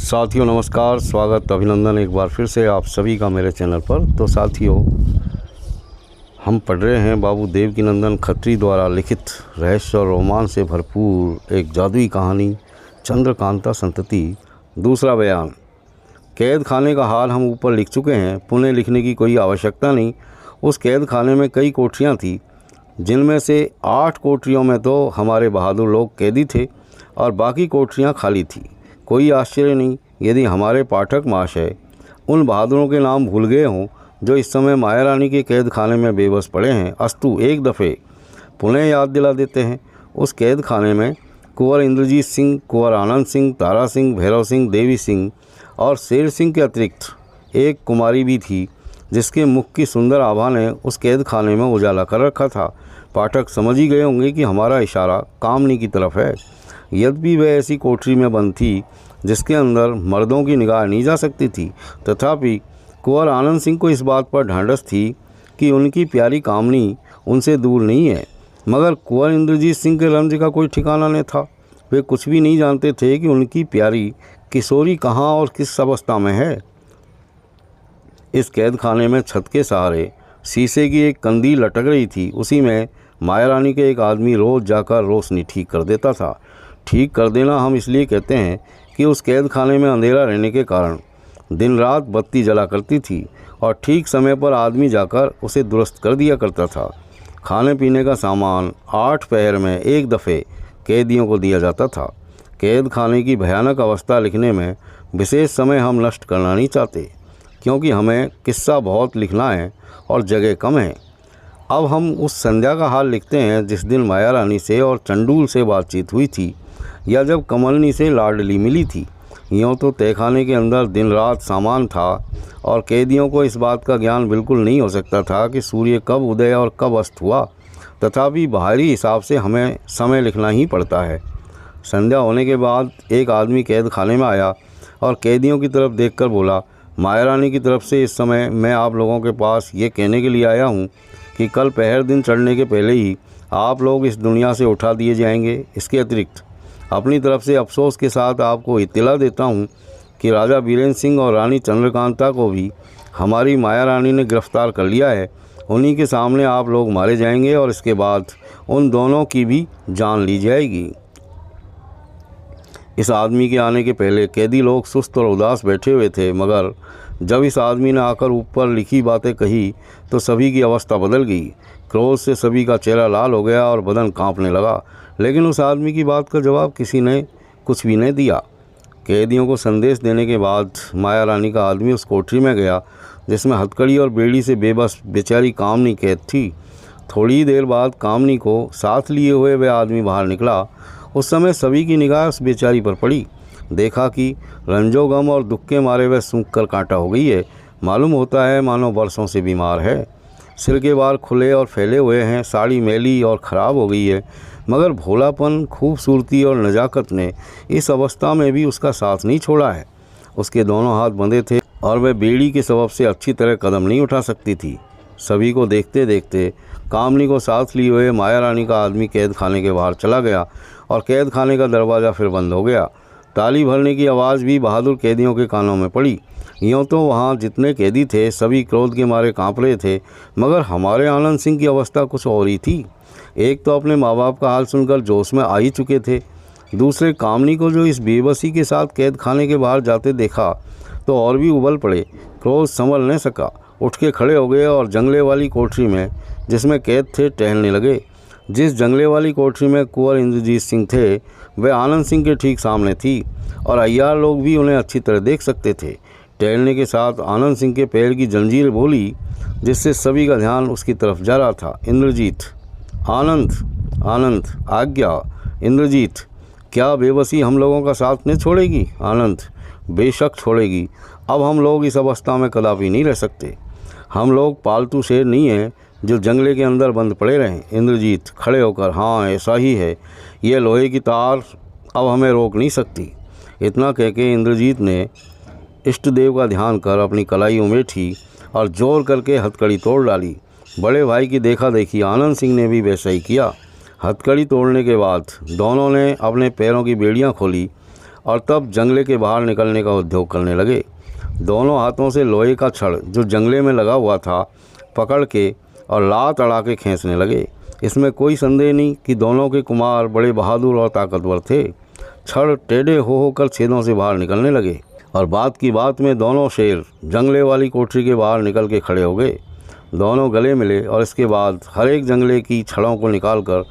साथियों नमस्कार, स्वागत अभिनंदन एक बार फिर से आप सभी का मेरे चैनल पर। तो साथियों, हम पढ़ रहे हैं बाबू देवकीनंदन खत्री द्वारा लिखित रहस्य और रोमांच से भरपूर एक जादुई कहानी चंद्रकांता संतति, दूसरा बयान। कैद खाने का हाल हम ऊपर लिख चुके हैं, पुनः लिखने की कोई आवश्यकता नहीं। उस कैद खाने में कई कोठरियाँ थीं, जिनमें से 8 कोठरियों में तो हमारे बहादुर लोग कैदी थे और बाकी कोठरियाँ खाली थीं। कोई आश्चर्य नहीं यदि हमारे पाठक महाशय उन बहादुरों के नाम भूल गए हों जो इस समय माया रानी के कैद खाने में बेबस पड़े हैं। अस्तु एक दफ़े पुनः याद दिला देते हैं। उस कैद खाने में कुंवर इंद्रजीत सिंह, कुंवर आनंद सिंह, तारा सिंह, भैरव सिंह, देवी सिंह और शेर सिंह के अतिरिक्त एक कुमारी भी थी, जिसके मुख की सुंदर आभा ने उस कैद खाने में उजाला कर रखा था। पाठक समझ ही गए होंगे कि हमारा इशारा कामनी की तरफ है। यद्यपि वह ऐसी कोठरी में बंद थी जिसके अंदर मर्दों की निगाह नहीं जा सकती थी, तथापि कुंवर आनंद सिंह को इस बात पर ढांढस थी कि उनकी प्यारी कामनी उनसे दूर नहीं है। मगर कुंवर इंद्रजीत सिंह के रंज का कोई ठिकाना नहीं था। वे कुछ भी नहीं जानते थे कि उनकी प्यारी किशोरी कहाँ और किस अवस्था में है। इस कैद खाने में छत के सहारे शीशे की एक कंदी लटक रही थी। उसी में माया रानी के एक आदमी रोज़ जाकर रोशनी ठीक कर देता था। ठीक कर देना हम इसलिए कहते हैं कि उस कैद खाने में अंधेरा रहने के कारण दिन रात बत्ती जला करती थी और ठीक समय पर आदमी जाकर उसे दुरुस्त कर दिया करता था। खाने पीने का सामान 8 पहर में एक दफ़े कैदियों को दिया जाता था। कैद खाने की भयानक अवस्था लिखने में विशेष समय हम नष्ट करना नहीं चाहते, क्योंकि हमें किस्सा बहुत लिखना है और जगह कम है। अब हम उस संध्या का हाल लिखते हैं जिस दिन माया रानी से और चंडूल से बातचीत हुई थी, या जब कमलनी से लाडली मिली थी। यूँ तो तहखाने के अंदर दिन रात सामान था और कैदियों को इस बात का ज्ञान बिल्कुल नहीं हो सकता था कि सूर्य कब उदय और कब अस्त हुआ। तथापि बाहरी हिसाब से हमें समय लिखना ही पड़ता है। संध्या होने के बाद एक आदमी कैद खाने में आया और कैदियों की तरफ देखकर बोला, माया रानी की तरफ से इस समय मैं आप लोगों के पास ये कहने के लिए आया हूँ कि कल पहर दिन चढ़ने के पहले ही आप लोग इस दुनिया से उठा दिए जाएंगे। इसके अतिरिक्त अपनी तरफ से अफसोस के साथ आपको इत्तला देता हूँ कि राजा बीरेंद्र सिंह और रानी चंद्रकांता को भी हमारी माया रानी ने गिरफ्तार कर लिया है। उन्हीं के सामने आप लोग मारे जाएंगे और इसके बाद उन दोनों की भी जान ली जाएगी। इस आदमी के आने के पहले कैदी लोग सुस्त और उदास बैठे हुए थे, मगर जब इस आदमी ने आकर ऊपर लिखी बातें कही तो सभी की अवस्था बदल गई। क्रोध से सभी का चेहरा लाल हो गया और बदन कांपने लगा, लेकिन उस आदमी की बात का जवाब किसी ने कुछ भी नहीं दिया। कैदियों को संदेश देने के बाद माया रानी का आदमी उस कोठरी में गया जिसमें हथकड़ी और बेड़ी से बेबस बेचारी कामनी कैद थी। थोड़ी ही देर बाद कामनी को साथ लिए हुए वह आदमी बाहर निकला। उस समय सभी की निगाह उस बेचारी पर पड़ी। देखा कि रंजो गम और दुख के मारे वह सूख कर कांटा हो गई है। मालूम होता है मानो वर्षों से बीमार है। सिर के बाल खुले और फैले हुए हैं, साड़ी मैली और ख़राब हो गई है, मगर भोलापन, खूबसूरती और नज़ाकत ने इस अवस्था में भी उसका साथ नहीं छोड़ा है। उसके दोनों हाथ बंधे थे और वह बेड़ी के सबब से अच्छी तरह कदम नहीं उठा सकती थी। सभी को देखते देखते कामनी को साथ लिए हुए माया रानी का आदमी कैद खाने के बाहर चला गया और कैद खाने का दरवाज़ा फिर बंद हो गया। ताली भरने की आवाज़ भी बहादुर कैदियों के कानों में पड़ी। यूँ तो वहाँ जितने कैदी थे सभी क्रोध के मारे काँप रहे थे, मगर हमारे आनंद सिंह की अवस्था कुछ और ही थी। एक तो अपने माँ बाप का हाल सुनकर जोश में आ ही चुके थे, दूसरे कामनी को जो इस बेबसी के साथ कैद खाने के बाहर जाते देखा तो और भी उबल पड़े। क्रोध संभल नहीं सका, उठ के खड़े हो गए और जंगले वाली कोठरी में जिसमें कैद थे टहलने लगे। जिस जंगले वाली कोठरी में कुंवर इंद्रजीत सिंह थे वह आनंद सिंह के ठीक सामने थी और अय्यार लोग भी उन्हें अच्छी तरह देख सकते थे। टहलने के साथ आनंद सिंह के पैर की जंजीर बोली, जिससे सभी का ध्यान उसकी तरफ जा रहा था। इंद्रजीत, आनंद, आनंद, आज्ञा। इंद्रजीत, क्या बेबसी हम लोगों का साथ नहीं छोड़ेगी? आनंद, बेशक छोड़ेगी। अब हम लोग इस अवस्था में कदापि नहीं रह सकते। हम लोग पालतू शेर नहीं हैं जो जंगले के अंदर बंद पड़े रहें। इंद्रजीत खड़े होकर, हाँ ऐसा ही है, यह लोहे की तार अब हमें रोक नहीं सकती। इतना कह के इंद्रजीत ने इष्ट देव का ध्यान कर अपनी कलाई उमेठी और जोर करके हथकड़ी तोड़ डाली। बड़े भाई की देखा देखी आनंद सिंह ने भी वैसा ही किया। हथकड़ी तोड़ने के बाद दोनों ने अपने पैरों की बेड़ियां खोली और तब जंगले के बाहर निकलने का उद्योग करने लगे। दोनों हाथों से लोहे का छड़ जो जंगले में लगा हुआ था पकड़ के और लात अड़ा के खींचने लगे। इसमें कोई संदेह नहीं कि दोनों के कुमार बड़े बहादुर और ताकतवर थे। छड़ टेढ़े हो होकर छेदों से बाहर निकलने लगे और बात की बात में दोनों शेर जंगले वाली कोठरी के बाहर निकल के खड़े हो गए। दोनों गले मिले और इसके बाद हर एक जंगले की छड़ों को निकालकर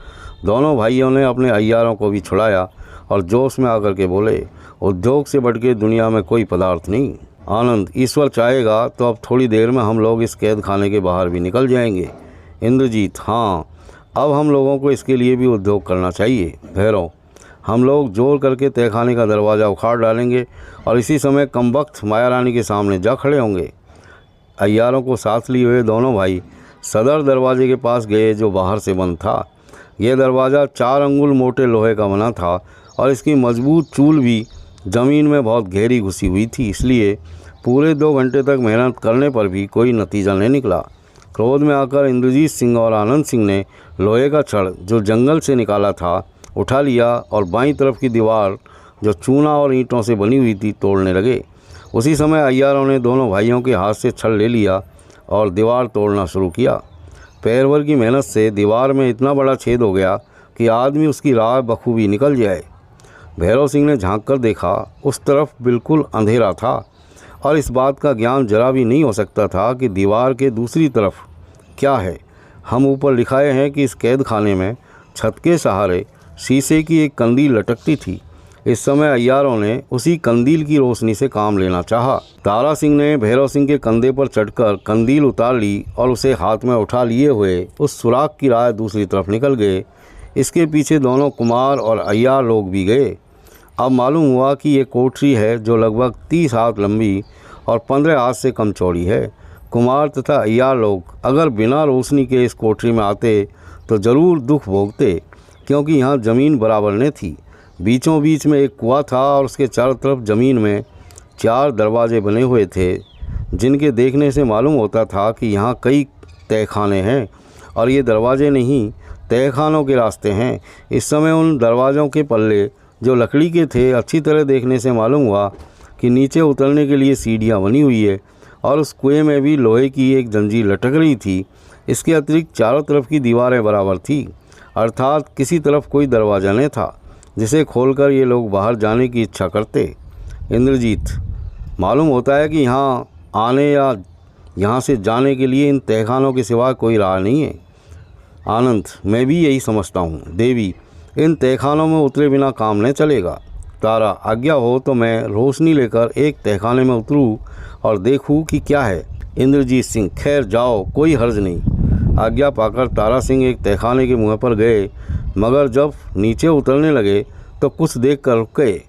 दोनों भाइयों ने अपने अय्यारों को भी छुड़ाया और जोश में आकर के बोले, उद्योग से बढ़ के दुनिया में कोई पदार्थ नहीं। आनंद, ईश्वर चाहेगा तो अब थोड़ी देर में हम लोग इस कैद खाने के बाहर भी निकल जाएंगे। इंद्रजीत, हाँ, अब हम लोगों को इसके लिए भी उद्योग करना चाहिए। भैरव, हम लोग जोर करके तहखाने का दरवाज़ा उखाड़ डालेंगे और इसी समय कमबख्त माया रानी के सामने जा खड़े होंगे। अय्यारों को साथ लिए हुए दोनों भाई सदर दरवाजे के पास गए जो बाहर से बंद था। यह दरवाज़ा 4 अंगुल मोटे लोहे का बना था और इसकी मजबूत चूल भी ज़मीन में बहुत गहरी घुसी हुई थी, इसलिए पूरे 2 घंटे तक मेहनत करने पर भी कोई नतीजा नहीं निकला। क्रोध में आकर इंद्रजीत सिंह और आनंद सिंह ने लोहे का छड़ जो जंगल से निकाला था उठा लिया और बाईं तरफ की दीवार जो चूना और ईंटों से बनी हुई थी तोड़ने लगे। उसी समय अय्यारों ने दोनों भाइयों के हाथ से छड़ ले लिया और दीवार तोड़ना शुरू किया। पैर भर की मेहनत से दीवार में इतना बड़ा छेद हो गया कि आदमी उसकी राह बखूबी निकल जाए। भैरव सिंह ने झांक कर देखा, उस तरफ बिल्कुल अंधेरा था और इस बात का ज्ञान जरा भी नहीं हो सकता था कि दीवार के दूसरी तरफ क्या है। हम ऊपर लिखाए हैं कि इस कैद खाने में छत के सहारे शीशे की एक कंदील लटकती थी। इस समय अय्यारों ने उसी कंदील की रोशनी से काम लेना चाहा। तारा सिंह ने भैरव सिंह के कंधे पर चढ़कर कंदील उतार ली और उसे हाथ में उठा लिए हुए उस सुराख की राह दूसरी तरफ निकल गए। इसके पीछे दोनों कुमार और अय्यार लोग भी गए। अब मालूम हुआ कि ये कोठरी है जो लगभग 30 हाथ लंबी और 15 हाथ से कम चौड़ी है। कुमार तथा अय्यार लोग अगर बिना रोशनी के इस कोठरी में आते तो ज़रूर दुख भोगते, क्योंकि यहाँ ज़मीन बराबर न थी। बीचों बीच में एक कुआं था और उसके चारों तरफ ज़मीन में 4 दरवाजे बने हुए थे, जिनके देखने से मालूम होता था कि यहाँ कई तहखाने हैं और ये दरवाजे नहीं तहखानों के रास्ते हैं। इस समय उन दरवाज़ों के पल्ले जो लकड़ी के थे अच्छी तरह देखने से मालूम हुआ कि नीचे उतरने के लिए सीढ़ियाँ बनी हुई है और उस कुएं में भी लोहे की एक जंजीर लटक रही थी। इसके अतिरिक्त चारों तरफ की दीवारें बराबर थी, अर्थात किसी तरफ कोई दरवाज़ा नहीं था जिसे खोलकर ये लोग बाहर जाने की इच्छा करते। इंद्रजीत, मालूम होता है कि यहाँ आने या यहाँ से जाने के लिए इन तहखानों के सिवा कोई राह नहीं है। आनंद, मैं भी यही समझता हूँ। देवी, इन तहखानों में उतरे बिना काम नहीं चलेगा। तारा, आज्ञा हो तो मैं रोशनी लेकर एक तहखाने में उतरूँ और देखूँ कि क्या है। इंद्रजीत सिंह, खैर जाओ, कोई हर्ज नहीं। आज्ञा पाकर तारा सिंह एक तहखाने के मुँह पर गए, मगर जब नीचे उतरने लगे तो कुछ देख कर रुक गए।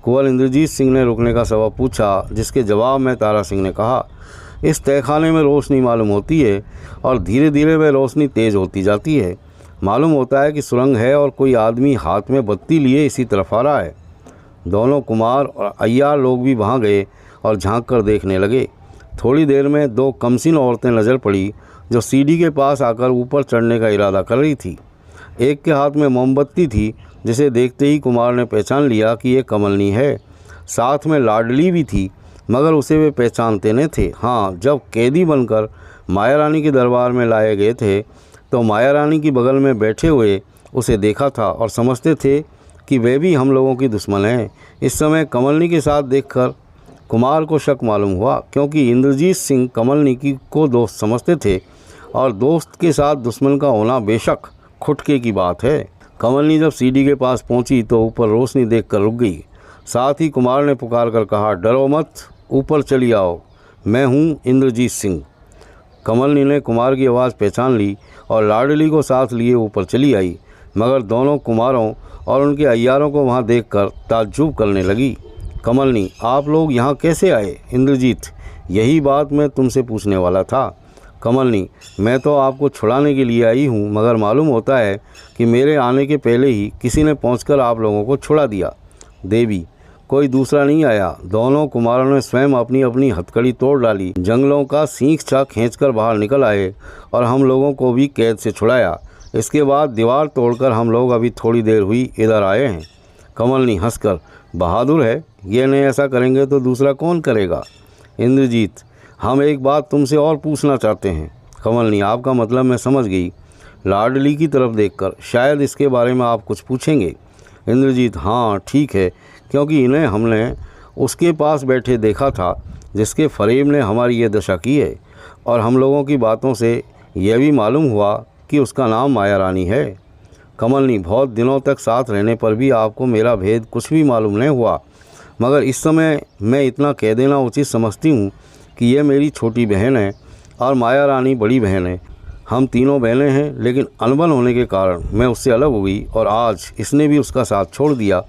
कुंवर इंद्रजीत सिंह ने रुकने का सबब पूछा, जिसके जवाब में तारा सिंह ने कहा, इस तहखाने में रोशनी मालूम होती है और धीरे धीरे वह रोशनी तेज़ होती जाती है। मालूम होता है कि सुरंग है और कोई आदमी हाथ में बत्ती लिए इसी तरफ आ रहा है। दोनों कुमार और अय्यार लोग भी वहाँ गए और झांक कर देखने लगे। थोड़ी देर में 2 कमसिन औरतें नज़र पड़ी जो सीढ़ी के पास आकर ऊपर चढ़ने का इरादा कर रही थी। एक के हाथ में मोमबत्ती थी, जिसे देखते ही कुमार ने पहचान लिया कि ये कमलनी है। साथ में लाडली भी थी, मगर उसे वे पहचानते न थे। हाँ, जब कैदी बनकर माया रानी के दरबार में लाए गए थे तो माया रानी की बगल में बैठे हुए उसे देखा था और समझते थे कि वे भी हम लोगों की दुश्मन हैं। इस समय कमलनी के साथ देखकर कुमार को शक मालूम हुआ, क्योंकि इंद्रजीत सिंह कमलनी को दोस्त समझते थे और दोस्त के साथ दुश्मन का होना बेशक खुटके की बात है। कमलनी जब सीढ़ी के पास पहुंची तो ऊपर रोशनी देखकर रुक गई। साथ ही कुमार ने पुकार कर कहा, डरो मत, ऊपर चली आओ, मैं हूं इंद्रजीत सिंह। कमलनी ने कुमार की आवाज़ पहचान ली और लाडली को साथ लिए ऊपर चली आई, मगर दोनों कुमारों और उनके अय्यारों को वहां देखकर ताज्जुब करने लगी। कमलनी, आप लोग यहाँ कैसे आए? इंद्रजीत, यही बात मैं तुमसे पूछने वाला था। कमलनी, मैं तो आपको छुड़ाने के लिए आई हूँ, मगर मालूम होता है कि मेरे आने के पहले ही किसी ने पहुँचकर आप लोगों को छुड़ा दिया। देवी, कोई दूसरा नहीं आया, दोनों कुमारों ने स्वयं अपनी अपनी हथकड़ी तोड़ डाली, जंगलों का सींख चाक खींचकर बाहर निकल आए और हम लोगों को भी कैद से छुड़ाया। इसके बाद दीवार तोड़कर हम लोग अभी थोड़ी देर हुई इधर आए हैं। कमलनी हंसकर, बहादुर है, ये नहीं ऐसा करेंगे तो दूसरा कौन करेगा। इंद्रजीत, हम एक बात तुमसे और पूछना चाहते हैं। कमलनी, आपका मतलब मैं समझ गई। लाडली की तरफ देखकर, शायद इसके बारे में आप कुछ पूछेंगे। इंद्रजीत, हाँ ठीक है, क्योंकि इन्हें हमने उसके पास बैठे देखा था जिसके फरेब ने हमारी ये दशा की है, और हम लोगों की बातों से यह भी मालूम हुआ कि उसका नाम माया रानी है। कमलनी, बहुत दिनों तक साथ रहने पर भी आपको मेरा भेद कुछ भी मालूम नहीं हुआ, मगर इस समय मैं इतना कह देना उचित समझती हूँ कि यह मेरी छोटी बहन है और माया रानी बड़ी बहन है। हम तीनों बहनें हैं, लेकिन अनबन होने के कारण मैं उससे अलग हो गई और आज इसने भी उसका साथ छोड़ दिया।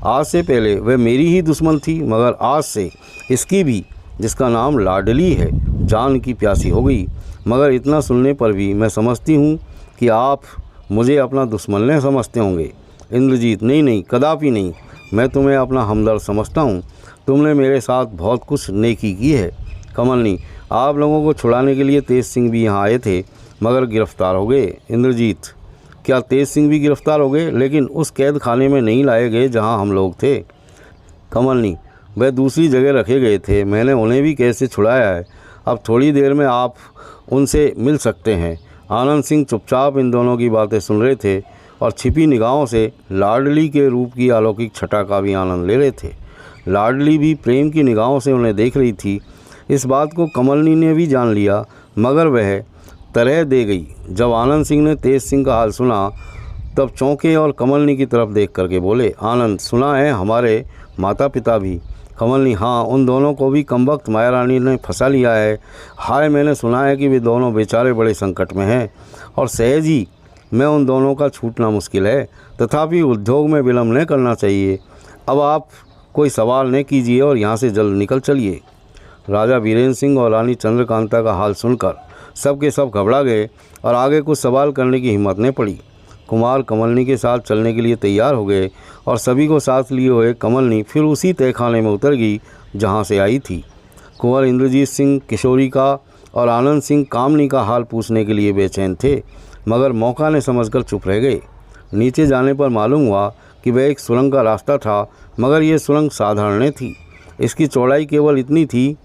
आज से पहले वह मेरी ही दुश्मन थी, मगर आज से इसकी भी, जिसका नाम लाडली है, जान की प्यासी हो गई। मगर इतना सुनने पर भी मैं समझती हूँ कि आप मुझे अपना दुश्मन नहीं समझते होंगे। इंद्रजीत, नहीं नहीं, कदापि नहीं, मैं तुम्हें अपना हमदर्द समझता हूँ। तुमने मेरे साथ बहुत कुछ नेकी की है। कमलनी, आप लोगों को छुड़ाने के लिए तेज सिंह भी यहाँ आए थे, मगर गिरफ्तार हो गए। इंद्रजीत, क्या तेज सिंह भी गिरफ्तार हो गए, लेकिन उस कैद खाने में नहीं लाए गए जहाँ हम लोग थे। कमलनी, वह दूसरी जगह रखे गए थे, मैंने उन्हें भी कैसे छुड़ाया है। अब थोड़ी देर में आप उनसे मिल सकते हैं। आनंद सिंह चुपचाप इन दोनों की बातें सुन रहे थे और छिपी निगाहों से लाडली के रूप की अलौकिक छटा का भी आनंद ले रहे थे। लाडली भी प्रेम की निगाहों से उन्हें देख रही थी। इस बात को कमलनी ने भी जान लिया, मगर वह तरह दे गई। जब आनंद सिंह ने तेज सिंह का हाल सुना तब चौंके और कमलनी की तरफ देख करके बोले, आनंद, सुना है हमारे माता पिता भी। कमलनी, हाँ, उन दोनों को भी कमबख्त माया रानी ने फंसा लिया है। हाय, मैंने सुना है कि वे दोनों बेचारे बड़े संकट में हैं और सहज ही मैं उन दोनों का छूटना मुश्किल है। तथापि उद्योग में विलम्ब नहीं करना चाहिए। अब आप कोई सवाल न कीजिए और यहाँ से जल्द निकल चलिए। राजा वीरेंद्र सिंह और रानी चंद्रकांता का हाल सुनकर सब के सब घबरा गए और आगे कुछ सवाल करने की हिम्मत नहीं पड़ी। कुमार कमलनी के साथ चलने के लिए तैयार हो गए और सभी को साथ लिए हुए कमलनी फिर उसी तहखाने में उतर गई जहाँ से आई थी। कुंवर इंद्रजीत सिंह किशोरी का और आनंद सिंह कामनी का हाल पूछने के लिए बेचैन थे, मगर मौका ने समझकर चुप रह गए। नीचे जाने पर मालूम हुआ कि वह एक सुरंग का रास्ता था, मगर यह सुरंग साधारण नहीं थी। इसकी चौड़ाई केवल इतनी थी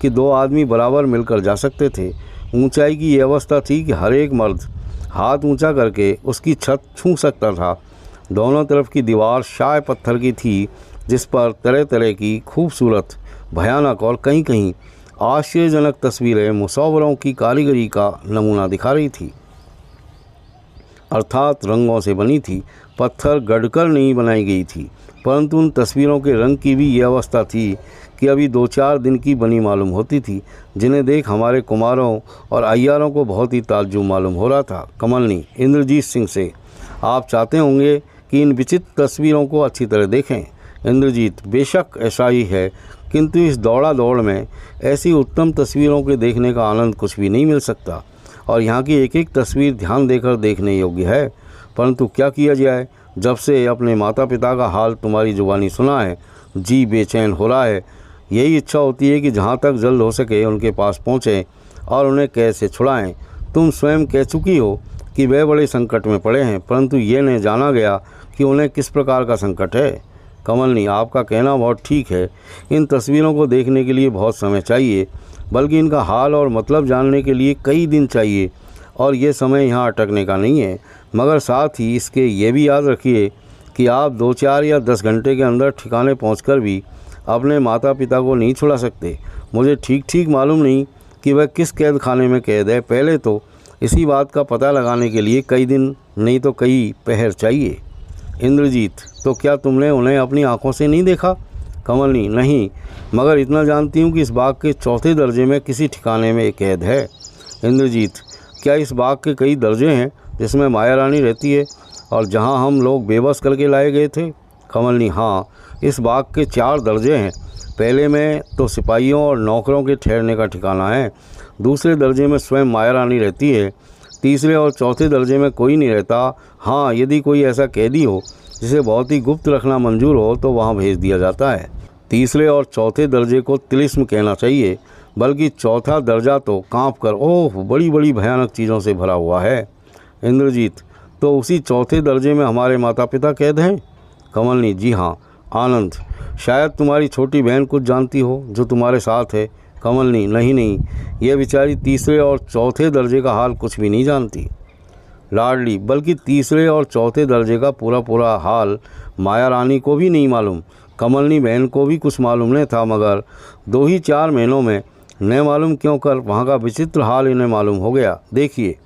कि 2 आदमी बराबर मिलकर जा सकते थे। ऊंचाई की यह अवस्था थी कि हर एक मर्द हाथ ऊंचा करके उसकी छत छू सकता था। दोनों तरफ की दीवार शाय पत्थर की थी, जिस पर तरह तरह की खूबसूरत, भयानक और कहीं कहीं आश्चर्यजनक तस्वीरें मुसव्वरों की कारीगरी का नमूना दिखा रही थी, अर्थात रंगों से बनी थी। पत्थर गढ़कर नहीं बनाई गई थी, परंतु उन तस्वीरों के रंग की भी यह अवस्था थी कि अभी 2-4 दिन की बनी मालूम होती थी, जिन्हें देख हमारे कुमारों और अय्यारों को बहुत ही ताज्जुब मालूम हो रहा था। कमलनी इंद्रजीत सिंह से, आप चाहते होंगे कि इन विचित्र तस्वीरों को अच्छी तरह देखें। इंद्रजीत, बेशक ऐसा ही है, किंतु इस दौड़ा दौड़ में ऐसी उत्तम तस्वीरों के देखने का आनंद कुछ भी नहीं मिल सकता, और यहाँ की एक एक तस्वीर ध्यान देकर देखने योग्य है। परंतु क्या किया जाए, जब से अपने माता पिता का हाल तुम्हारी जुबानी सुना है, जी बेचैन हो रहा है। यही इच्छा होती है कि जहाँ तक जल्द हो सके उनके पास पहुँचें और उन्हें कैसे छुड़ाएं। तुम स्वयं कह चुकी हो कि वे बड़े संकट में पड़े हैं, परंतु ये नहीं जाना गया कि उन्हें किस प्रकार का संकट है। कमलनी, आपका कहना बहुत ठीक है। इन तस्वीरों को देखने के लिए बहुत समय चाहिए, बल्कि इनका हाल और मतलब जानने के लिए कई दिन चाहिए, और ये समय यहाँ अटकने का नहीं है। मगर साथ ही इसके ये भी याद रखिए कि आप 2-4 या 10 घंटे के अंदर ठिकाने पहुंचकर भी अपने माता पिता को नहीं छुड़ा सकते। मुझे ठीक ठीक मालूम नहीं कि वह किस कैद खाने में कैद है। पहले तो इसी बात का पता लगाने के लिए कई दिन नहीं तो कई पहर चाहिए। इंद्रजीत, तो क्या तुमने उन्हें अपनी आंखों से नहीं देखा? कमलनी, नहीं, मगर इतना जानती हूँ कि इस बाग के 4थे दर्जे में किसी ठिकाने में एक कैद है। इंद्रजीत, क्या इस बाग के कई दर्जे हैं जिसमें माया रानी रहती है और जहाँ हम लोग बेबस करके लाए गए थे? कमलनी, हाँ, इस बाग के 4 दर्जे हैं। पहले में तो सिपाहियों और नौकरों के ठहरने का ठिकाना है, दूसरे दर्जे में स्वयं माया रानी रहती है, तीसरे और चौथे दर्जे में कोई नहीं रहता। हाँ, यदि कोई ऐसा कैदी हो जिसे बहुत ही गुप्त रखना मंजूर हो तो वहाँ भेज दिया जाता है। तीसरे और चौथे दर्जे को तिलिस्म कहना चाहिए, बल्कि चौथा दर्जा तो काँप कर ओह बड़ी बड़ी भयानक चीज़ों से भरा हुआ है। इंद्रजीत, तो उसी चौथे दर्जे में हमारे माता पिता कैद हैं? कमलनी, जी हाँ, आनंद, शायद तुम्हारी छोटी बहन कुछ जानती हो जो तुम्हारे साथ है। कमलनी, नहीं नहीं, यह बेचारी तीसरे और चौथे दर्जे का हाल कुछ भी नहीं जानती। लाडली, बल्कि तीसरे और चौथे दर्जे का पूरा पूरा हाल माया रानी को भी नहीं मालूम। कमलनी बहन को भी कुछ मालूम नहीं था, मगर 2 ही 4 महीनों में न मालूम क्यों कर वहाँ का विचित्र हाल इन्हें मालूम हो गया। देखिए,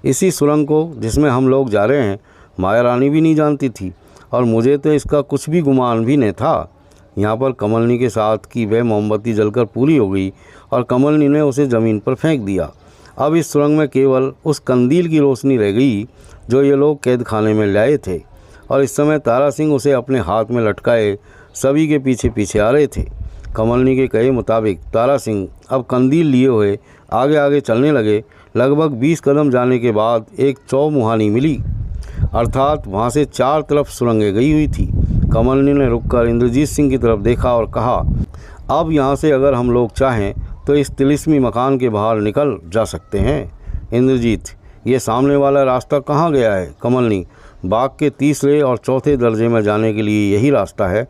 इसी सुरंग को जिसमें हम लोग जा रहे हैं माया रानी भी नहीं जानती थी, और मुझे तो इसका कुछ भी गुमान भी नहीं था। यहाँ पर कमलनी के साथ की वह मोमबत्ती जलकर पूरी हो गई और कमलनी ने उसे ज़मीन पर फेंक दिया। अब इस सुरंग में केवल उस कंदील की रोशनी रह गई जो ये लोग कैद खाने में लाए थे, और इस समय तारा सिंह उसे अपने हाथ में लटकाए सभी के पीछे पीछे आ रहे थे। कमलनी के कहे मुताबिक तारा सिंह अब कंदील लिए हुए आगे आगे चलने लगे। लगभग 20 कदम जाने के बाद एक चौमुहानी मिली, अर्थात वहाँ से 4 तरफ सुरंगें गई हुई थी। कमलनी ने रुककर इंद्रजीत सिंह की तरफ देखा और कहा, अब यहाँ से अगर हम लोग चाहें तो इस तिलिस्मी मकान के बाहर निकल जा सकते हैं। इंद्रजीत, ये सामने वाला रास्ता कहाँ गया है? कमलनी, बाग के तीसरे और चौथे दर्जे में जाने के लिए यही रास्ता है,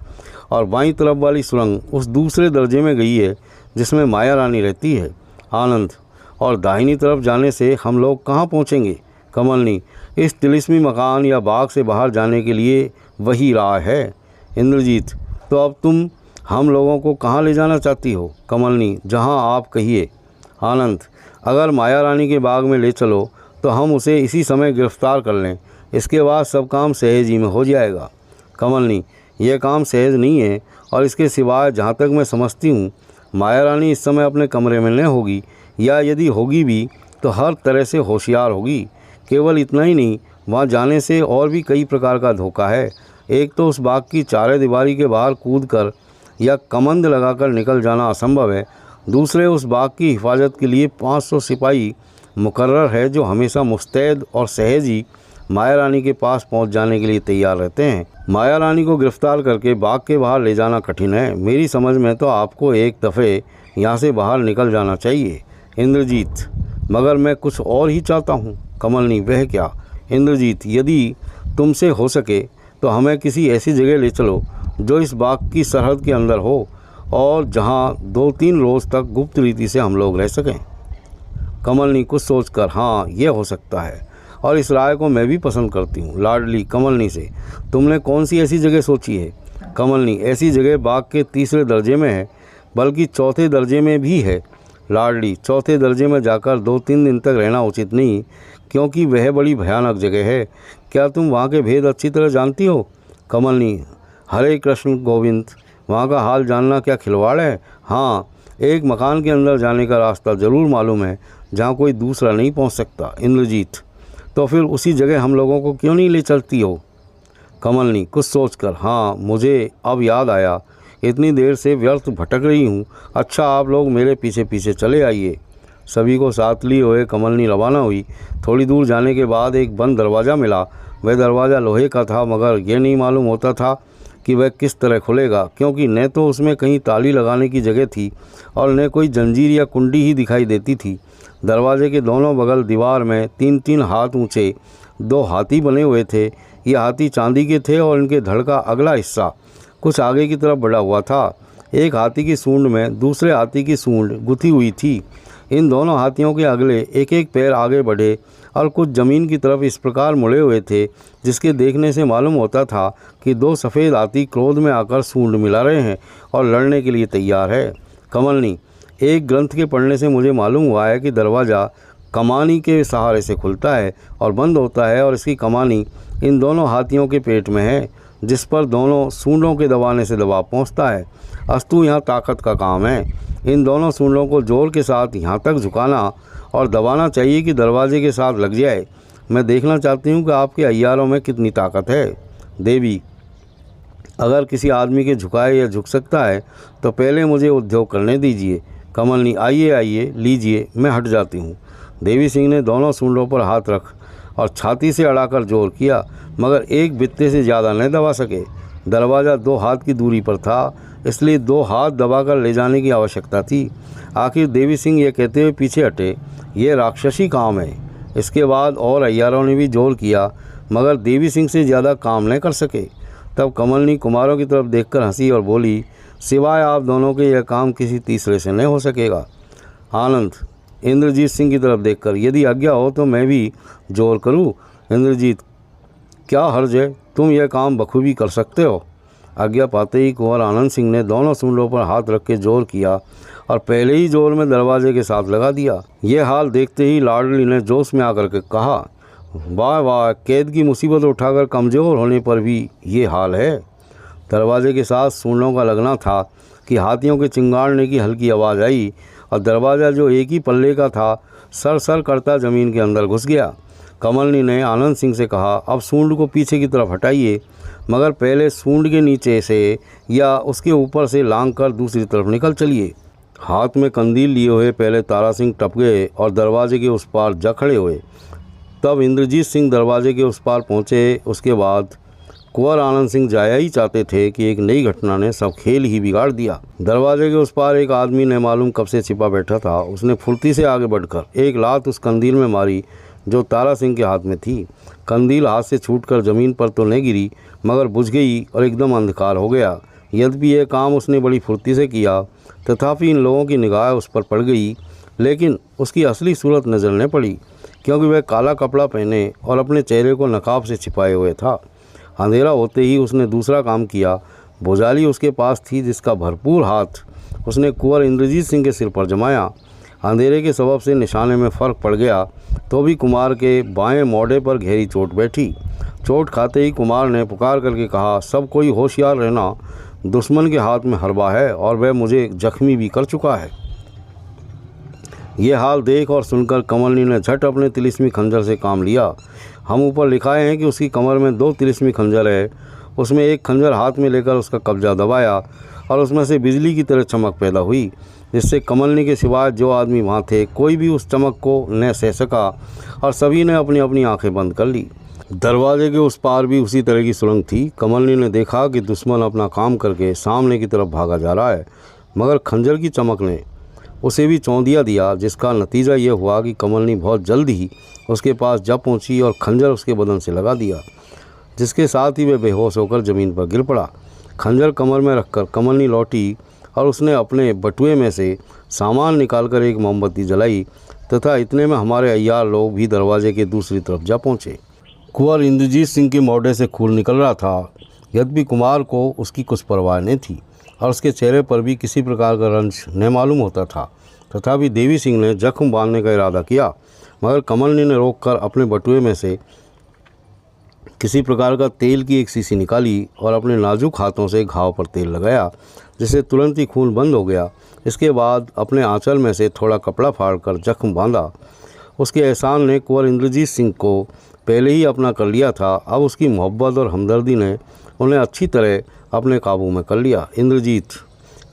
और बाईं तरफ वाली सुरंग उस दूसरे दर्जे में गई है जिसमें माया रानी रहती है। आनंद, और दाहिनी तरफ जाने से हम लोग कहाँ पहुँचेंगे? कमलनी, इस तिलिस्मी मकान या बाग से बाहर जाने के लिए वही राह है। इंद्रजीत, तो अब तुम हम लोगों को कहाँ ले जाना चाहती हो? कमलनी, जहाँ आप कहिए। आनंद, अगर माया रानी के बाग में ले चलो तो हम उसे इसी समय गिरफ्तार कर लें, इसके बाद सब काम सहज ही में हो जाएगा। कमलनी, यह काम सहज नहीं है, और इसके सिवाय जहाँ तक मैं समझती हूँ माया रानी इस समय अपने कमरे में न होगी, या यदि होगी भी तो हर तरह से होशियार होगी। केवल इतना ही नहीं, वहाँ जाने से और भी कई प्रकार का धोखा है। एक तो उस बाग की चारे दीवारी के बाहर कूदकर या कमंद लगाकर निकल जाना असंभव है। दूसरे, उस बाग की हिफाजत के लिए 500 सिपाही मुकर्रर है जो हमेशा मुस्तैद और सहज ही माया रानी के पास पहुंच जाने के लिए तैयार रहते हैं। माया रानी को गिरफ्तार करके बाग के बाहर ले जाना कठिन है। मेरी समझ में तो आपको एक दफ़े यहाँ से बाहर निकल जाना चाहिए। इंद्रजीत, मगर मैं कुछ और ही चाहता हूँ। कमलनी, वह क्या? इंद्रजीत, यदि तुमसे हो सके तो हमें किसी ऐसी जगह ले चलो जो इस बाग की सरहद के अंदर हो, और जहाँ 2-3 रोज़ तक गुप्त रीति से हम लोग रह सकें। कमलनी कुछ सोचकर, हाँ, यह हो सकता है, और इस राय को मैं भी पसंद करती हूँ। लाडली कमलनी से, तुमने कौन सी ऐसी जगह सोची है? कमलनी, ऐसी जगह बाग के तीसरे दर्जे में है, बल्कि चौथे दर्जे में भी है। लाडली, चौथे दर्जे में जाकर 2-3 दिन तक रहना उचित नहीं, क्योंकि वह बड़ी भयानक जगह है। क्या तुम वहाँ के भेद अच्छी तरह जानती हो? कमलनी, हरे कृष्ण गोविंद, वहाँ का हाल जानना क्या खिलवाड़ है? हाँ, एक मकान के अंदर जाने का रास्ता ज़रूर मालूम है जहाँ कोई दूसरा नहीं पहुँच सकता। इंद्रजीत, तो फिर उसी जगह हम लोगों को क्यों नहीं ले चलती हो? कमलनी कुछ सोचकर, हाँ, मुझे अब याद आया, इतनी देर से व्यर्थ भटक रही हूँ। अच्छा, आप लोग मेरे पीछे पीछे चले आइए। सभी को साथ लिए हुए कमलनी रवाना हुई। थोड़ी दूर जाने के बाद एक बंद दरवाज़ा मिला। वह दरवाज़ा लोहे का था, मगर यह नहीं मालूम होता था कि वह किस तरह खुलेगा, क्योंकि न तो उसमें कहीं ताली लगाने की जगह थी और न कोई जंजीर या कुंडी ही दिखाई देती थी। दरवाजे के दोनों बगल दीवार में 3-3 हाथ ऊंचे 2 हाथी बने हुए थे। ये हाथी चांदी के थे और इनके धड़ का अगला हिस्सा कुछ आगे की तरफ बढ़ा हुआ था। एक हाथी की सूंड में दूसरे हाथी की सूंड गुथी हुई थी। इन दोनों हाथियों के अगले एक एक पैर आगे बढ़े और कुछ ज़मीन की तरफ इस प्रकार मुड़े हुए थे जिसके देखने से मालूम होता था कि 2 सफ़ेद हाथी क्रोध में आकर सूंड मिला रहे हैं और लड़ने के लिए तैयार है। कमलनी, एक ग्रंथ के पढ़ने से मुझे मालूम हुआ है कि दरवाज़ा कमानी के सहारे से खुलता है और बंद होता है, और इसकी कमानी इन दोनों हाथियों के पेट में है, जिस पर दोनों सूंडों के दबाने से दबाव पहुंचता है। अस्तु यहाँ ताकत का काम है। इन दोनों सूंडों को जोर के साथ यहाँ तक झुकाना और दबाना चाहिए कि दरवाजे के साथ लग जाए। मैं देखना चाहती हूँ कि आपके अय्यारों में कितनी ताकत है। देवी, अगर किसी आदमी के झुकाए या झुक सकता है तो पहले मुझे उद्योग करने दीजिए। कमलनी, आइए आइए, लीजिए, मैं हट जाती हूँ। देवी सिंह ने दोनों सूंडों पर हाथ रख और छाती से अड़ाकर जोर किया, मगर एक बित्ते से ज़्यादा न दबा सके। दरवाज़ा 2 हाथ की दूरी पर था, इसलिए 2 हाथ दबाकर ले जाने की आवश्यकता थी। आखिर देवी सिंह ये कहते हुए पीछे हटे, ये राक्षसी काम है। इसके बाद और अय्यारों ने भी जोर किया, मगर देवी सिंह से ज़्यादा काम न कर सके। तब कमलनी कुमारों की तरफ देखकर हंसी और बोली, सिवाय आप दोनों के यह काम किसी तीसरे से नहीं हो सकेगा। आनंद इंद्रजीत सिंह की तरफ देखकर, यदि आज्ञा हो तो मैं भी जोर करूं। इंद्रजीत, क्या हर्ज है, तुम यह काम बखूबी कर सकते हो। आज्ञा पाते ही कुंवर आनंद सिंह ने दोनों सूंडों पर हाथ रख के जोर किया और पहले ही जोर में दरवाजे के साथ लगा दिया। यह हाल देखते ही लाडली ने जोश में आकर के कहा, वाह वाह, कैद की मुसीबत उठाकर कमज़ोर होने पर भी ये हाल है। दरवाजे के साथ सूंडों का लगना था कि हाथियों के चिंगाड़ने की हल्की आवाज़ आई और दरवाज़ा जो एक ही पल्ले का था सर सर करता ज़मीन के अंदर घुस गया। कमलनी ने आनंद सिंह से कहा, अब सूंड को पीछे की तरफ हटाइए, मगर पहले सूंड के नीचे से या उसके ऊपर से लांग कर दूसरी तरफ निकल चलिए। हाथ में कंदील लिए हुए पहले तारा सिंह टप गए और दरवाजे के उस पार जा खड़े हुए। तब इंद्रजीत सिंह दरवाजे के उस पार पहुँचे। उसके बाद कुंवर आनंद सिंह जाया ही चाहते थे कि एक नई घटना ने सब खेल ही बिगाड़ दिया। दरवाजे के उस पार एक आदमी ने मालूम कब से छिपा बैठा था। उसने फुर्ती से आगे बढ़कर एक लात उस कंदील में मारी जो तारा सिंह के हाथ में थी। कंदील हाथ से छूटकर ज़मीन पर तो नहीं गिरी, मगर बुझ गई और एकदम अंधकार हो गया। यद्यपि यह काम उसने बड़ी फुर्ती से किया, तथापि इन लोगों की निगाह उस पर पड़ गई, लेकिन उसकी असली सूरत नज़र न पड़ी, क्योंकि वह काला कपड़ा पहने और अपने चेहरे को नकाब से छिपाए हुए था। अंधेरा होते ही उसने दूसरा काम किया। भुजाली उसके पास थी, जिसका भरपूर हाथ उसने कुंवर इंद्रजीत सिंह के सिर पर जमाया। अंधेरे के सबब से निशाने में फ़र्क पड़ गया, तो भी कुमार के बाएं मोढ़े पर गहरी चोट बैठी। चोट खाते ही कुमार ने पुकार करके कहा, सब कोई होशियार रहना, दुश्मन के हाथ में हरबा है और वह मुझे जख्मी भी कर चुका है। ये हाल देख और सुनकर कमलनी ने झट अपने तिलिस्मी खंजर से काम लिया। हम ऊपर लिखाए हैं कि उसकी कमर में 2 तिलिस्मी खंजर है। उसमें एक खंजर हाथ में लेकर उसका कब्जा दबाया और उसमें से बिजली की तरह चमक पैदा हुई, जिससे कमलनी के सिवाय जो आदमी वहाँ थे कोई भी उस चमक को न सह सका और सभी ने अपनी अपनी आंखें बंद कर ली। दरवाजे के उस पार भी उसी तरह की सुरंग थी। कमलनी ने देखा कि दुश्मन अपना काम करके सामने की तरफ भागा जा रहा है, मगर खंजर की चमक ने उसे भी चौंधिया दिया, जिसका नतीजा ये हुआ कि कमलनी बहुत जल्द ही उसके पास जा पहुंची और खंजर उसके बदन से लगा दिया, जिसके साथ ही वह बेहोश होकर ज़मीन पर गिर पड़ा। खंजर कमर में रखकर कमलनी लौटी और उसने अपने बटुए में से सामान निकालकर एक मोमबत्ती जलाई, तथा इतने में हमारे अय्यार लोग भी दरवाजे के दूसरी तरफ जा पहुँचे। कुंवर इंद्रजीत सिंह के मोढ़े से खून निकल रहा था, यद्यपि कुमार को उसकी कुछ परवाह नहीं थी और उसके चेहरे पर भी किसी प्रकार का रंज न मालूम होता था। तथापि देवी सिंह ने जख्म बांधने का इरादा किया, मगर कमलनी ने रोककर अपने बटुए में से किसी प्रकार का तेल की एक शीशी निकाली और अपने नाजुक हाथों से घाव पर तेल लगाया, जिससे तुरंत ही खून बंद हो गया। इसके बाद अपने आंचल में से थोड़ा कपड़ा फाड़कर जख्म बांधा। उसके एहसान ने कुंवर इंद्रजीत सिंह को पहले ही अपना कर लिया था। अब उसकी मोहब्बत और हमदर्दी ने उन्हें अच्छी तरह अपने काबू में कर लिया। इंद्रजीत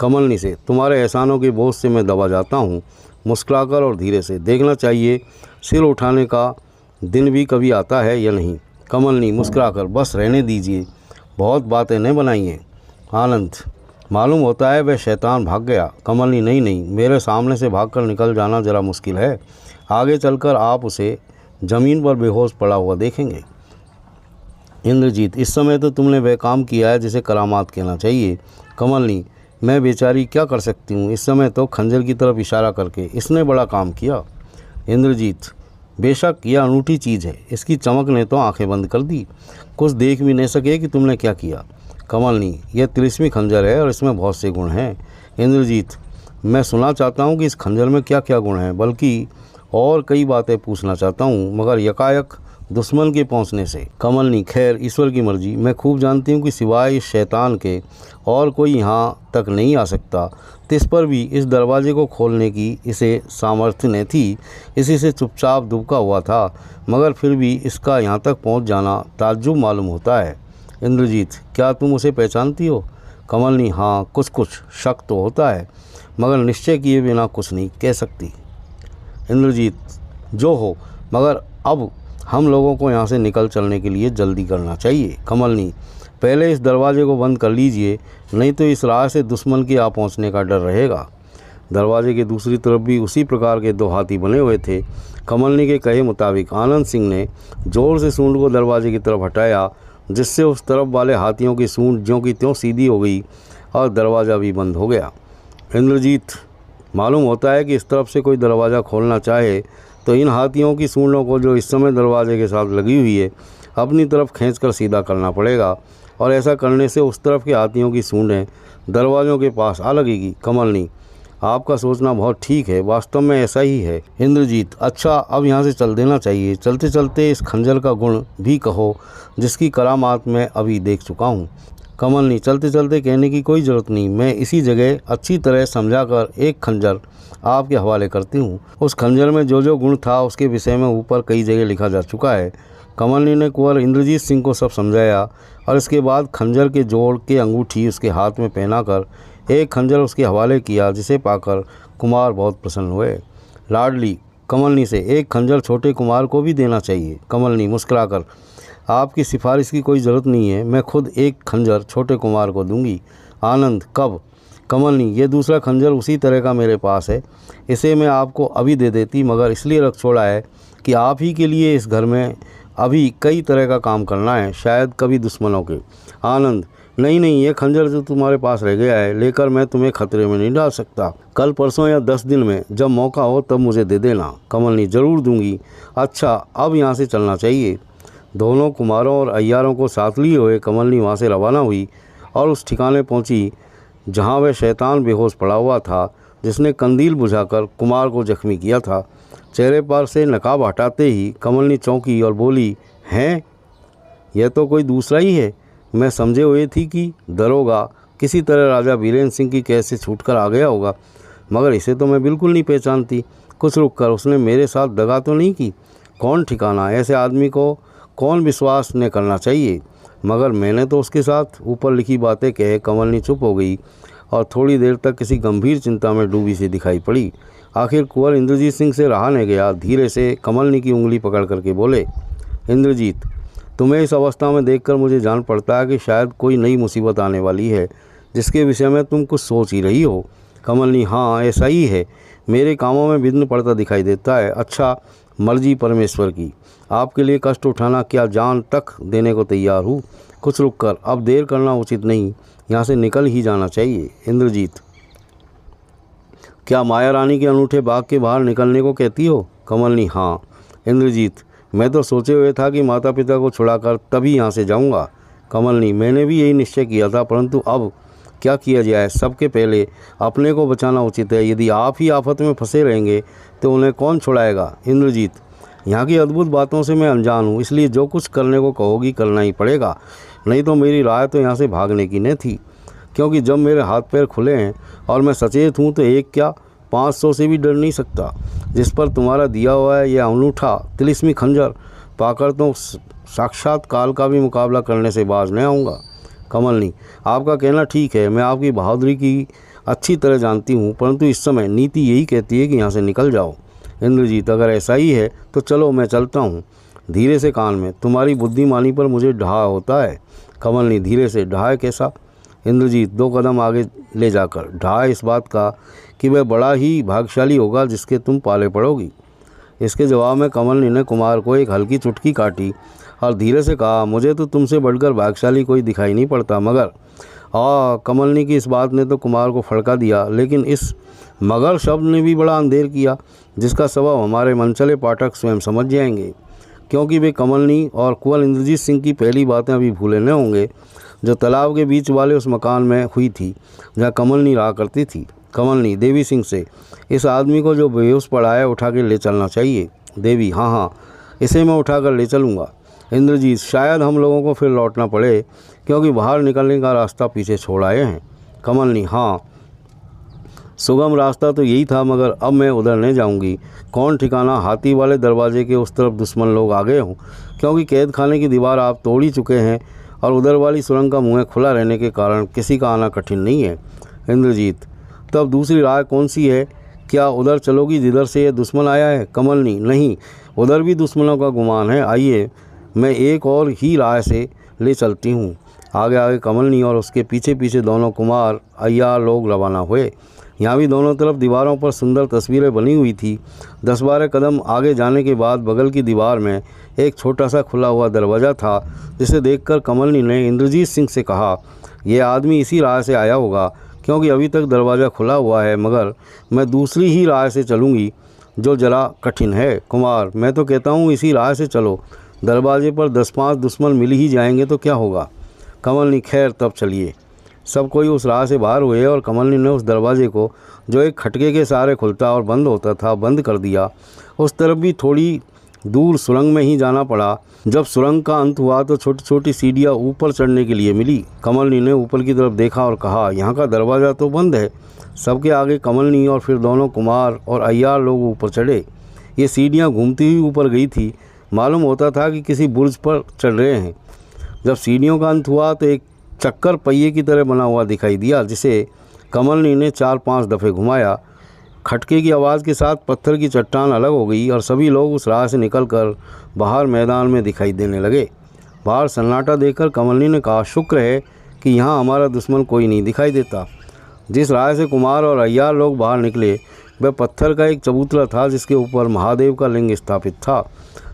कमलनी से, तुम्हारे एहसानों के बोझ से मैं दबा जाता हूँ। मुस्कुराकर और धीरे से, देखना चाहिए सिर उठाने का दिन भी कभी आता है या नहीं। कमलनी मुस्कुराकर, बस रहने दीजिए, बहुत बातें न बनाइए। आनंद, मालूम होता है वह शैतान भाग गया। कमलनी, नहीं नहीं, मेरे सामने से भागकर निकल जाना ज़रा मुश्किल है। आगे चलकर आप उसे ज़मीन पर बेहोश पड़ा हुआ देखेंगे। इंद्रजीत, इस समय तो तुमने वह काम किया है जिसे करामात कहना चाहिए। कमलनी, मैं बेचारी क्या कर सकती हूँ, इस समय तो खंजर की तरफ इशारा करके इसने बड़ा काम किया। इंद्रजीत, बेशक यह अनूठी चीज़ है, इसकी चमक ने तो आंखें बंद कर दी, कुछ देख भी नहीं सके कि तुमने क्या किया। कमलनी, यह तिलिस्मी खंजर है और इसमें बहुत से गुण हैं। इंद्रजीत, मैं सुनना चाहता हूँ कि इस खंजर में क्या क्या गुण हैं, बल्कि और कई बातें पूछना चाहता हूँ, मगर यकायक दुश्मन के पहुँचने से। कमलनी, खैर ईश्वर की मर्जी, मैं खूब जानती हूँ कि सिवाय इस शैतान के और कोई यहाँ तक नहीं आ सकता। तिस पर भी इस दरवाजे को खोलने की इसे सामर्थ्य न थी, इसी से चुपचाप दुबका हुआ था, मगर फिर भी इसका यहाँ तक पहुँच जाना ताज्जुब मालूम होता है। इंद्रजीत, क्या तुम उसे पहचानती हो? कमलनी, हाँ, कुछ कुछ शक तो होता है, मगर निश्चय किए बिना कुछ नहीं कह सकती। इंद्रजीत, जो हो, मगर अब हम लोगों को यहाँ से निकल चलने के लिए जल्दी करना चाहिए। कमलनी, पहले इस दरवाजे को बंद कर लीजिए, नहीं तो इस राह से दुश्मन के आ पहुँचने का डर रहेगा। दरवाजे के दूसरी तरफ भी उसी प्रकार के 2 हाथी बने हुए थे। कमलनी के कहे मुताबिक आनंद सिंह ने जोर से सूंड को दरवाजे की तरफ हटाया जिससे उस तरफ वाले हाथियों की सूंड ज्यों की त्यों सीधी हो गई और दरवाज़ा भी बंद हो गया। इंद्रजीत, मालूम होता है कि इस तरफ से कोई दरवाज़ा खोलना चाहे तो इन हाथियों की सूंडों को जो इस समय दरवाजे के साथ लगी हुई है अपनी तरफ खींचकर सीधा करना पड़ेगा, और ऐसा करने से उस तरफ के हाथियों की सूंडें दरवाज़ों के पास आ लगेगी। कमलनी, आपका सोचना बहुत ठीक है, वास्तव में ऐसा ही है। इंद्रजीत, अच्छा अब यहाँ से चल देना चाहिए। चलते चलते इस खंजर का गुण भी कहो जिसकी करामात मैं अभी देख चुका हूँ। कमलनी, चलते चलते कहने की कोई ज़रूरत नहीं, मैं इसी जगह अच्छी तरह समझाकर एक खंजर आपके हवाले करती हूँ। उस खंजर में जो जो गुण था उसके विषय में ऊपर कई जगह लिखा जा चुका है। कमलनी ने कुंवर इंद्रजीत सिंह को सब समझाया और इसके बाद खंजर के जोड़ के अंगूठी उसके हाथ में पहनाकर एक खंजर उसके हवाले किया, जिसे पाकर कुमार बहुत प्रसन्न हुए। लाडली कमलनी से, एक खंजर छोटे कुमार को भी देना चाहिए। कमलनी मुस्कुराकर, आपकी सिफारिश की कोई ज़रूरत नहीं है, मैं खुद एक खंजर छोटे कुमार को दूंगी। आनंद, कब? कमलनी, ये दूसरा खंजर उसी तरह का मेरे पास है, इसे मैं आपको अभी दे देती, मगर इसलिए रख छोड़ा है कि आप ही के लिए इस घर में अभी कई तरह का काम करना है, शायद कभी दुश्मनों के। आनंद, नहीं नहीं, ये खंजर जो तुम्हारे पास रह गया है लेकर मैं तुम्हें खतरे में नहीं डाल सकता। कल परसों या 10 दिन में जब मौका हो तब मुझे दे देना। कमलनी, ज़रूर दूंगी। अच्छा अब यहाँ से चलना चाहिए। दोनों कुमारों और अय्यारों को साथ लिए हुए कमलनी वहाँ से रवाना हुई और उस ठिकाने पहुँची जहाँ वह शैतान बेहोश पड़ा हुआ था जिसने कंदील बुझाकर कुमार को जख्मी किया था। चेहरे पर से नकाब हटाते ही कमलनी चौंकी और बोली, हैं, यह तो कोई दूसरा ही है। मैं समझे हुए थी कि दरोगा किसी तरह राजा बीरेंद्र सिंह की कैद से छूटकर आ गया होगा, मगर इसे तो मैं बिल्कुल नहीं पहचानती। कुछ रुक कर, उसने मेरे साथ दगा तो नहीं की? कौन ठिकाना, ऐसे आदमी को कौन विश्वास न करना चाहिए, मगर मैंने तो उसके साथ ऊपर लिखी बातें कहे कमलनी चुप हो गई और थोड़ी देर तक किसी गंभीर चिंता में डूबी सी दिखाई पड़ी। आखिर कुंवर इंद्रजीत सिंह से रहा न गया, धीरे से कमलनी की उंगली पकड़ करके बोले, इंद्रजीत, तुम्हें इस अवस्था में देखकर मुझे जान पड़ता है कि शायद कोई नई मुसीबत आने वाली है जिसके विषय में तुम कुछ सोच ही रही हो। कमलनी, हाँ ऐसा ही है, मेरे कामों में विघ्न पड़ता दिखाई देता है। अच्छा, मर्जी परमेश्वर की, आपके लिए कष्ट उठाना क्या जान तक देने को तैयार हूँ। कुछ रुक कर, अब देर करना उचित नहीं, यहाँ से निकल ही जाना चाहिए। इंद्रजीत, क्या माया रानी के अनूठे बाग के बाहर निकलने को कहती हो? कमलनी, हाँ। इंद्रजीत, मैं तो सोचे हुए था कि माता पिता को छुड़ाकर तभी यहाँ से जाऊँगा। कमलनी, मैंने भी यही निश्चय किया था, परंतु अब क्या किया जाए, सबके पहले अपने को बचाना उचित है। यदि आप ही आफत में फंसे रहेंगे तो उन्हें कौन छुड़ाएगा? इंद्रजीत, यहाँ की अद्भुत बातों से मैं अनजान हूँ, इसलिए जो कुछ करने को कहोगी करना ही पड़ेगा, नहीं तो मेरी राय तो यहाँ से भागने की न थी, क्योंकि जब मेरे हाथ पैर खुले हैं और मैं सचेत हूँ तो एक क्या 500 से भी डर नहीं सकता। जिस पर तुम्हारा दिया हुआ है यह अनूठा तिलिस्मी खंजर पाकर तो साक्षात काल का भी मुकाबला करने से बाज नहीं आऊँगा। कमलनी, आपका कहना ठीक है, मैं आपकी बहादुरी की अच्छी तरह जानती हूँ, परंतु इस समय नीति यही कहती है कि यहाँ से निकल जाओ। इंद्रजीत, अगर ऐसा ही है तो चलो मैं चलता हूँ। धीरे से कान में, तुम्हारी बुद्धिमानी पर मुझे ढहा होता है। कमलनी, धीरे से, ढहा कैसा? इंद्रजीत 2 कदम आगे ले जाकर, ढहा इस बात का कि वह बड़ा ही भाग्यशाली होगा जिसके तुम पाले पड़ोगी। इसके जवाब में कमलनी ने कुमार को एक हल्की चुटकी काटी और धीरे से कहा, मुझे तो तुमसे बढ़कर भाग्यशाली कोई दिखाई नहीं पड़ता, मगर कमलनी की इस बात ने तो कुमार को फड़का दिया, लेकिन इस मगर शब्द ने भी बड़ा अंधेर किया, जिसका सबब हमारे मनचले पाठक स्वयं समझ जाएंगे, क्योंकि वे कमलनी और कुंवर इंद्रजीत सिंह की पहली बातें अभी भूले न होंगे जो तालाब के बीच वाले उस मकान में हुई थी जहाँ कमलनी रहा करती थी। कमलनी देवी सिंह से, इस आदमी को जो बेहोश पड़ा है उठा के ले चलना चाहिए। देवी, हाँ हाँ, इसे मैं उठा कर ले चलूँगा। इंद्रजीत, शायद हम लोगों को फिर लौटना पड़े, क्योंकि बाहर निकलने का रास्ता पीछे छोड़ आए हैं। कमलनी, हाँ, सुगम रास्ता तो यही था, मगर अब मैं उधर नहीं जाऊंगी। कौन ठिकाना हाथी वाले दरवाजे के उस तरफ दुश्मन लोग आ गए हों, क्योंकि कैद खाने की दीवार आप तोड़ ही चुके हैं और उधर वाली सुरंग का मुँह खुला रहने के कारण किसी का आना कठिन नहीं है। इंद्रजीत, तब दूसरी राय कौन सी है? क्या उधर चलोगी जिधर से ये दुश्मन आया है? कमलनी, नहीं, उधर भी दुश्मनों का गुमान है, आइए मैं एक और ही राय से ले चलती हूँ। आगे आगे कमलनी और उसके पीछे पीछे दोनों कुमार अय्यार लोग रवाना हुए। यहाँ भी दोनों तरफ दीवारों पर सुंदर तस्वीरें बनी हुई थी। 10-12 कदम आगे जाने के बाद बगल की दीवार में एक छोटा सा खुला हुआ दरवाज़ा था, जिसे देखकर कमलनी ने इंद्रजीत सिंह से कहा, यह आदमी इसी राह से आया होगा, क्योंकि अभी तक दरवाज़ा खुला हुआ है, मगर मैं दूसरी ही राह से चलूँगी जो जरा कठिन है। कुमार, मैं तो कहता हूँ इसी राह से चलो, दरवाजे पर 10-5 दुश्मन मिल ही जाएंगे तो क्या होगा। कमलनी, खैर तब चलिए। सब कोई उस राह से बाहर हुए और कमलनी ने उस दरवाजे को, जो एक खटके के सहारे खुलता और बंद होता था, बंद कर दिया। उस तरफ भी थोड़ी दूर सुरंग में ही जाना पड़ा। जब सुरंग का अंत हुआ तो छोटी छोटी सीढ़ियाँ ऊपर चढ़ने के लिए मिली। कमलनी ने ऊपर की तरफ देखा और कहा, यहाँ का दरवाज़ा तो बंद है। सबके आगे कमलनी और फिर दोनों कुमार और अय्यार लोग ऊपर चढ़े। ये सीढ़ियाँ घूमती हुई ऊपर गई थी। मालूम होता था कि किसी बुर्ज पर चढ़ रहे हैं। जब सीढ़ियों का अंत हुआ तो एक चक्कर पहिए की तरह बना हुआ दिखाई दिया, जिसे कमलनी ने 4-5 दफ़े घुमाया। खटके की आवाज़ के साथ पत्थर की चट्टान अलग हो गई और सभी लोग उस राह से निकलकर बाहर मैदान में दिखाई देने लगे। बाहर सन्नाटा देखकर कमलनी ने कहा, शुक्र है कि यहाँ हमारा दुश्मन कोई नहीं दिखाई देता। जिस राह से कुमार और अय्यार लोग बाहर निकले वह पत्थर का एक चबूतरा था, जिसके ऊपर महादेव का लिंग स्थापित था।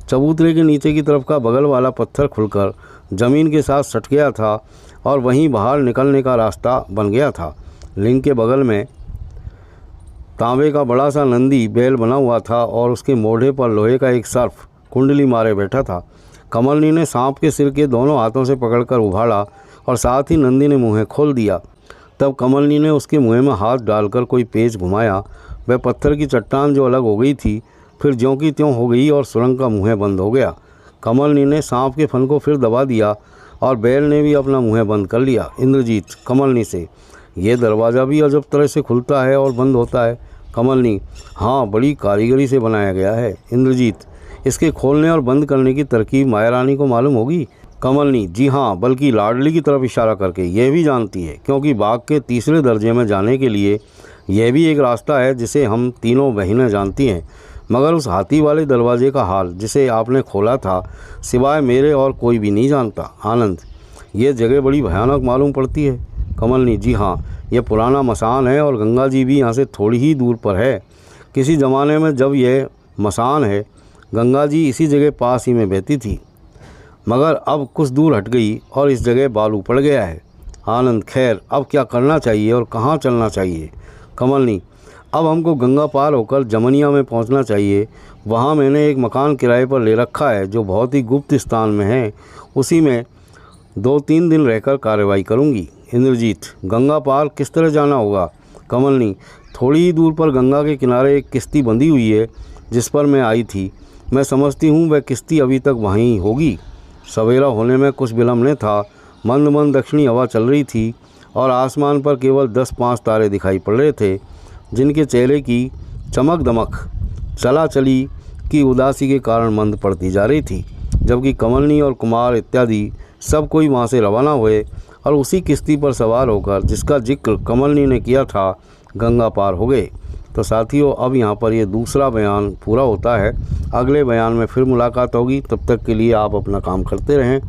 चबूतरे के नीचे की तरफ का बगल वाला पत्थर खुलकर ज़मीन के साथ सट गया था और वहीं बाहर निकलने का रास्ता बन गया था। लिंग के बगल में तांबे का बड़ा सा नंदी बैल बना हुआ था और उसके मोढ़े पर लोहे का एक सर्प कुंडली मारे बैठा था। कमलनी ने सांप के सिर के दोनों हाथों से पकड़कर उभाड़ा और साथ ही नंदी ने मुँह खोल दिया। तब कमलनी ने उसके मुँह में हाथ डालकर कोई पेच घुमाया। वह पत्थर की चट्टान जो अलग हो गई थी फिर ज्यों की त्यों हो गई और सुरंग का मुँह बंद हो गया। कमलनी ने सांप के फन को फिर दबा दिया और बैल ने भी अपना मुँह बंद कर लिया। इंद्रजीत कमलनी से, यह दरवाज़ा भी अजब तरह से खुलता है और बंद होता है। कमलनी, हाँ, बड़ी कारीगरी से बनाया गया है। इंद्रजीत, इसके खोलने और बंद करने की तरकीब माया रानी को मालूम होगी। कमलनी, जी हाँ, बल्कि लाडली की तरफ इशारा करके यह भी जानती है, क्योंकि बाग के तीसरे दर्जे में जाने के लिए यह भी एक रास्ता है जिसे हम तीनों बहनें जानती हैं। मगर उस हाथी वाले दरवाजे का हाल जिसे आपने खोला था, सिवाय मेरे और कोई भी नहीं जानता। आनंद, ये जगह बड़ी भयानक मालूम पड़ती है। कमलनी, जी हाँ, यह पुराना मसान है और गंगा जी भी यहाँ से थोड़ी ही दूर पर है। किसी ज़माने में जब यह मसान है, गंगा जी इसी जगह पास ही में बहती थी, मगर अब कुछ दूर हट गई और इस जगह बालू पड़ गया है। आनंद, खैर अब क्या करना चाहिए और कहाँ चलना चाहिए। कमलनी, अब हमको गंगा पार होकर जमनिया में पहुंचना चाहिए। वहां मैंने एक मकान किराए पर ले रखा है जो बहुत ही गुप्त स्थान में है। उसी में 2-3 दिन रहकर कार्रवाई करूंगी। इंद्रजीत, गंगा पार किस तरह जाना होगा। कमलनी, थोड़ी ही दूर पर गंगा के किनारे एक किश्ती बंधी हुई है जिस पर मैं आई थी। मैं समझती हूँ वह किश्ती अभी तक वहीं होगी। सवेरा होने में कुछ विलम्ब न था। मंद मंद दक्षिणी हवा चल रही थी और आसमान पर केवल 10-5 तारे दिखाई पड़ रहे थे, जिनके चेहरे की चमक दमक चला चली की उदासी के कारण मंद पड़ती जा रही थी। जबकि कमलनी और कुमार इत्यादि सब कोई वहाँ से रवाना हुए और उसी किश्ती पर सवार होकर, जिसका जिक्र कमलनी ने किया था, गंगा पार हो गए। तो साथियों, अब यहाँ पर ये दूसरा बयान पूरा होता है। अगले बयान में फिर मुलाकात होगी। तब तक के लिए आप अपना काम करते रहें।